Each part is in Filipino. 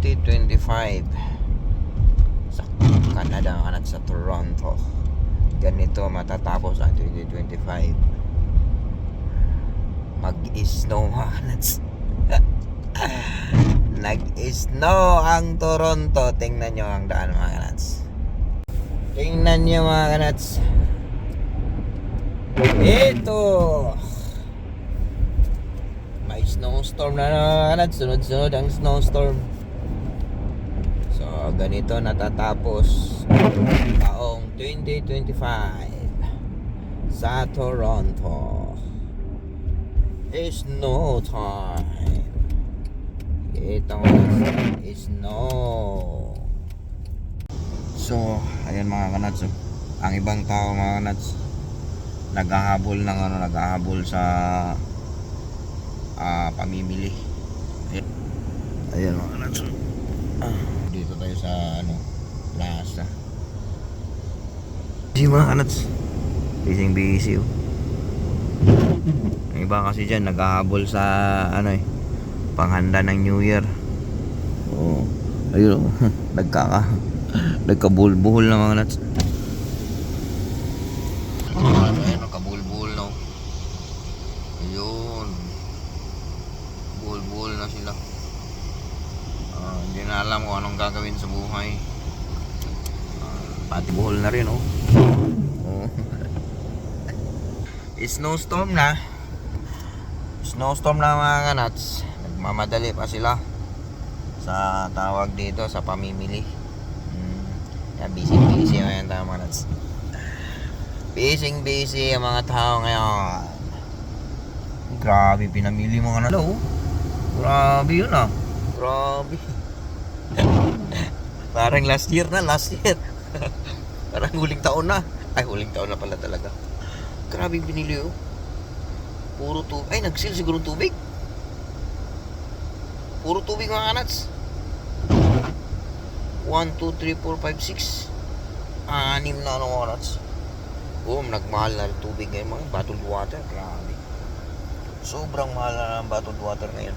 2025 sa Canada at sa Toronto. Ganito matatapos ang 2025. Mag-snow mga kanats. Nag-snow ang Toronto. Tingnan nyo ang daan mga kanats. Tingnan nyo mga kanats. Ito. May snowstorm na mga kanats. Sunod-sunod ang snowstorm. So ganito natatapos taong 2025 sa Toronto. Snow time. Ito snow. So, ayan mga kanats. Ang ibang tao mga kanats naghahabol sa pamimili. Ayan mga kanats. Dito tayo sa plaza. Busy mga kanats. Busy oh. Ang iba kasi dyan naghahabol sa panghanda ng New Year. Oh, ayun oh. Nagkabulbuhol na mga nuts. Ayun, nagkabulbuhol na oh. Ayun. Bulbuhol na sila. Hindi na alam kung anong gagawin sa buhay. Pati buhol na rin oh. Oh. Snowstorm na mga kanats. Nagmamadali pa sila sa tawag dito sa pamimili. Busy ngayon tayo mga kanats. Busy ang mga tao ngayon. Grabe pinamili mga kanats. Hello. Grabe yun ah. Grabe. Parang last year. Parang huling taon na. Ay, huling taon na pala talaga. Grabe yung binili oh. Puro tubig. Ay, nag-sale siguro tubig. Puro tubig mga kanats. 1, 2, 3, 4, 5, 6 6 na mga kanats. Oh, nagmahal na tubig ngayon mga bottled water. Grabe. Sobrang mahal na ang bottled water ngayon.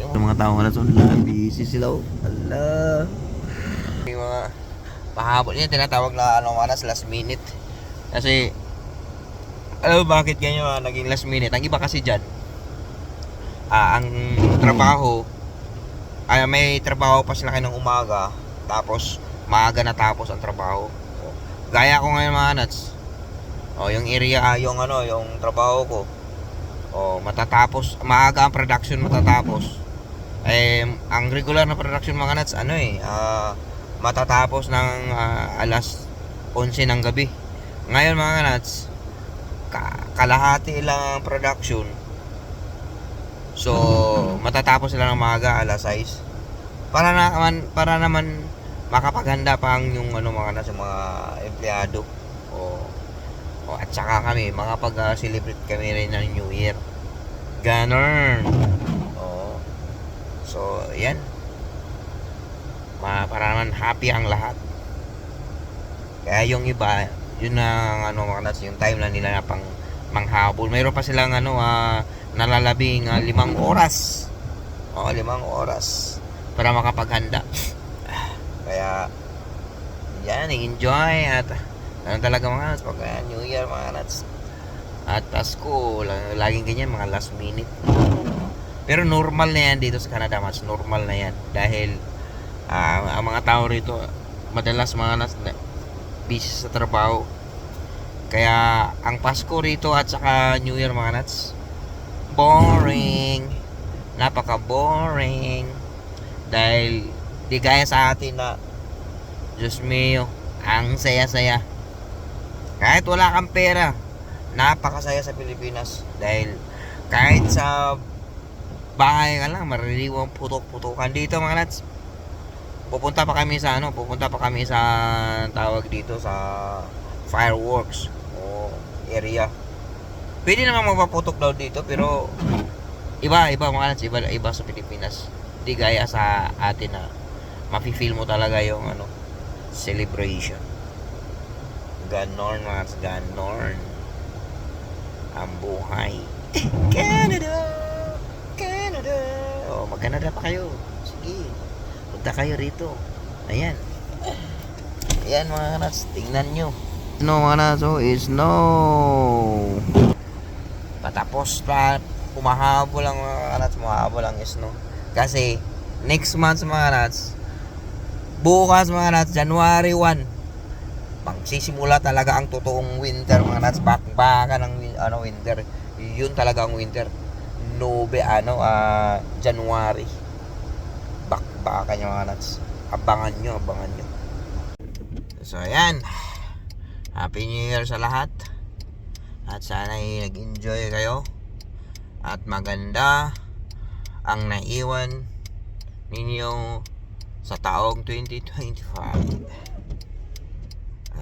Yung mga tao kanats, busy sila oh. Ala. Yung mga pahabol yan, tinatawag na kanats, last minute. Kasi alam mo bakit ganyan naging last minute? Ang iba kasi dyan ang trabaho may trabaho pa sila ng umaga, tapos maaga natapos ang trabaho. Gaya ko ngayon mga nuts. Yung area, yung trabaho ko, matatapos maaga ang production matatapos. Ang regular na production mga nuts matatapos ng alas 11 ng gabi. Ngayon mga nuts, kalahati lang ang production. So matatapos sila ng maaga alas 6 para naman makapaghanda pa ang yung mga nasa mga empleyado. At saka kami makapag-celebrate kami rin ng New Year. Ganon. So yan, para naman happy ang lahat. Kaya yung iba, yun ang yung time lang nila na pang manghabol. Mayroon pa silang nalalabing 5 oras. 5 oras para makapaghanda. Kaya yan, enjoy at talaga mga nuts pag New Year mga nuts. At Pasko, laging ganyan mga last minute. Pero normal na yan dito sa Canada, mas normal na yan dahil ang mga tao rito madalas mga nuts busy sa trabaho. Kaya ang Pasko rito at saka New Year mga nuts, boring. Napaka boring. Dahil di gaya sa atin na Diyos mio, ang saya-saya. Kahit wala kang pera, napakasaya sa Pilipinas. Dahil kahit sa bahay ka lang, maririwang putok-putokan dito mga nuts. Pupunta pa kami sa tawag dito sa fireworks area. Pwede naman magpaputok daw dito, pero iba mga nuts, iba sa Pilipinas. Di gaya sa atin na mafe-feel mo talaga yung celebration. Ganon mga nuts, ganon ang buhay. Canada. Mag-Canada pa kayo. Sige. Punta kayo rito. Ayan. Ayan mga kanats, tingnan nyo. No mga kanats, oh, is no. Patapos pa, humahabol lang mga kanats, humahabol lang is no. Kasi, next month mga kanats, bukas mga kanats, January 1, magsisimula talaga ang totoong winter mga kanats, bakbakan ng winter. Yun talaga ang winter. January. Bakbakan nyo mga kanats. Abangan nyo. So ayan, Happy New Year sa lahat. At sana nag-enjoy kayo. At maganda ang naiwan ninyo sa taong 2025.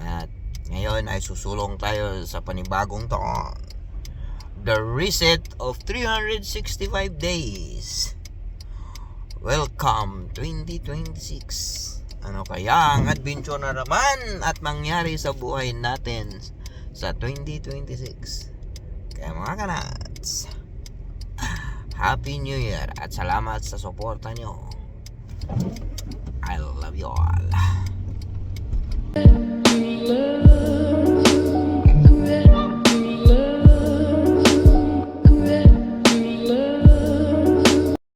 At ngayon ay susulong tayo sa panibagong taon. The reset of 365 days. Welcome 2026. Ano kaya ang adventure na naman at mangyari sa buhay natin sa 2026? Kaya mga kanats, Happy New Year at salamat sa suporta nyo. I love you all.